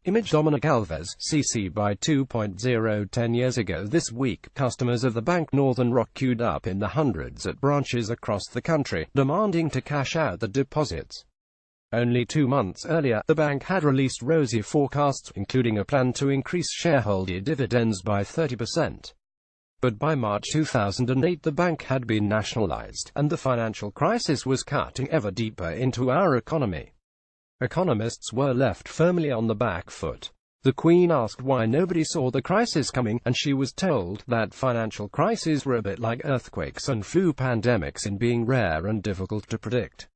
Image Dominic Alves, CC by 2.0 10 years ago this week, customers of the bank Northern Rock queued up in the hundreds at branches across the country, demanding to cash out the deposits. Only 2 months earlier, the bank had released rosy forecasts, including a plan to increase shareholder dividends by 30%. But by March 2008 the bank had been nationalized, and the financial crisis was cutting ever deeper into our economy. Economists were left firmly on the back foot. The Queen asked why nobody saw the crisis coming, and she was told that financial crises were a bit like earthquakes and flu pandemics in being rare and difficult to predict.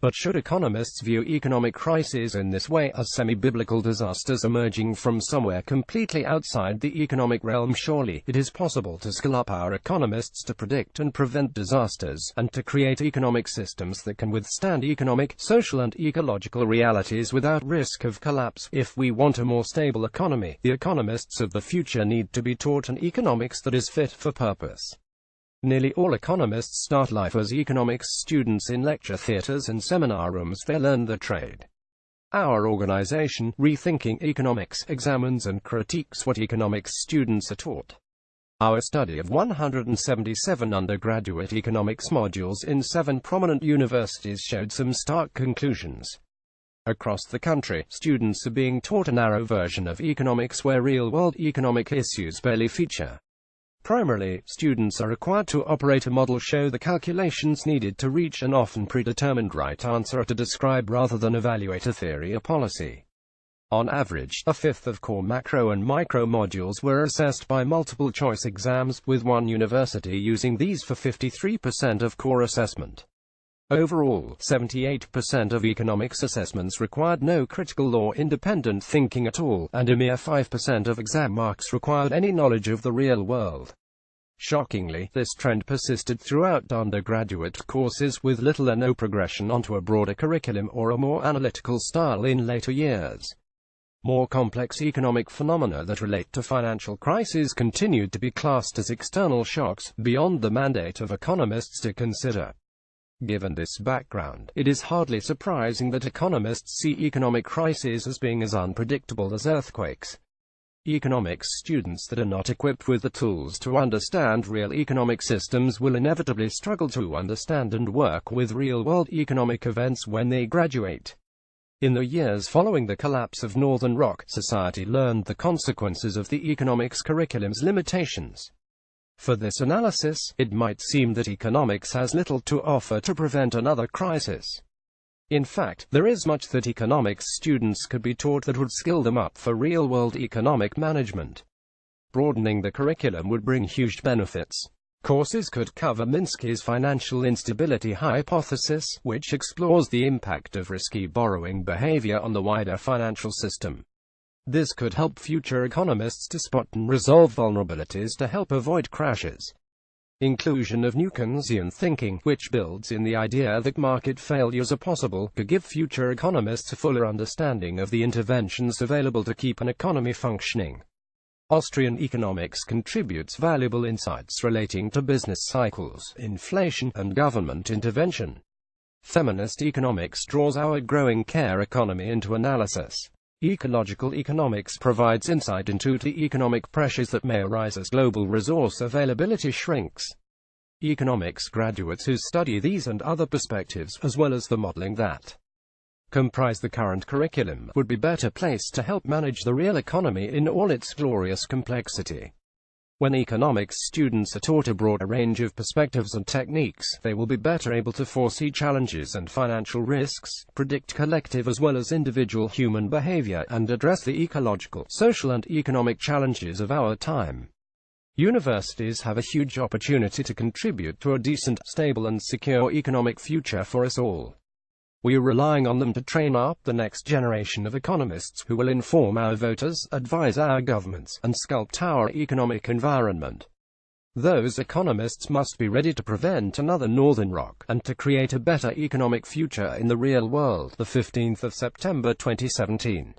But should economists view economic crises in this way, as semi-biblical disasters emerging from somewhere completely outside the economic realm? Surely, it is possible to skill up our economists to predict and prevent disasters, and to create economic systems that can withstand economic, social and ecological realities without risk of collapse. If we want a more stable economy, the economists of the future need to be taught an economics that is fit for purpose. Nearly all economists start life as economics students in lecture theaters and seminar rooms. They learn the trade. Our organization, Rethinking Economics, examines and critiques what economics students are taught. Our study of 177 undergraduate economics modules in 7 prominent universities showed some stark conclusions. Across the country, students are being taught a narrow version of economics where real-world economic issues barely feature. Primarily, students are required to operate a model, show the calculations needed to reach an often predetermined right answer, or to describe rather than evaluate a theory or policy. On average, a fifth of core macro and micro modules were assessed by multiple choice exams, with one university using these for 53% of core assessment. Overall, 78% of economics assessments required no critical or independent thinking at all, and a mere 5% of exam marks required any knowledge of the real world. Shockingly, this trend persisted throughout undergraduate courses, with little or no progression onto a broader curriculum or a more analytical style in later years. More complex economic phenomena that relate to financial crises continued to be classed as external shocks, beyond the mandate of economists to consider. Given this background, it is hardly surprising that economists see economic crises as being as unpredictable as earthquakes. Economics students that are not equipped with the tools to understand real economic systems will inevitably struggle to understand and work with real-world economic events when they graduate. In the years following the collapse of Northern Rock, society learned the consequences of the economics curriculum's limitations. For this analysis, it might seem that economics has little to offer to prevent another crisis. In fact, there is much that economics students could be taught that would skill them up for real-world economic management. Broadening the curriculum would bring huge benefits. Courses could cover Minsky's financial instability hypothesis, which explores the impact of risky borrowing behavior on the wider financial system. This could help future economists to spot and resolve vulnerabilities to help avoid crashes. Inclusion of new Keynesian thinking, which builds in the idea that market failures are possible, could give future economists a fuller understanding of the interventions available to keep an economy functioning. Austrian economics contributes valuable insights relating to business cycles, inflation, and government intervention. Feminist economics draws our growing care economy into analysis. Ecological economics provides insight into the economic pressures that may arise as global resource availability shrinks. Economics graduates who study these and other perspectives, as well as the modeling that comprise the current curriculum, would be better placed to help manage the real economy in all its glorious complexity. When economics students are taught a broader range of perspectives and techniques, they will be better able to foresee challenges and financial risks, predict collective as well as individual human behavior, and address the ecological, social and economic challenges of our time. Universities have a huge opportunity to contribute to a decent, stable and secure economic future for us all. We are relying on them to train up the next generation of economists who will inform our voters, advise our governments, and sculpt our economic environment. Those economists must be ready to prevent another Northern Rock, and to create a better economic future in the real world. The 15th of September 2017.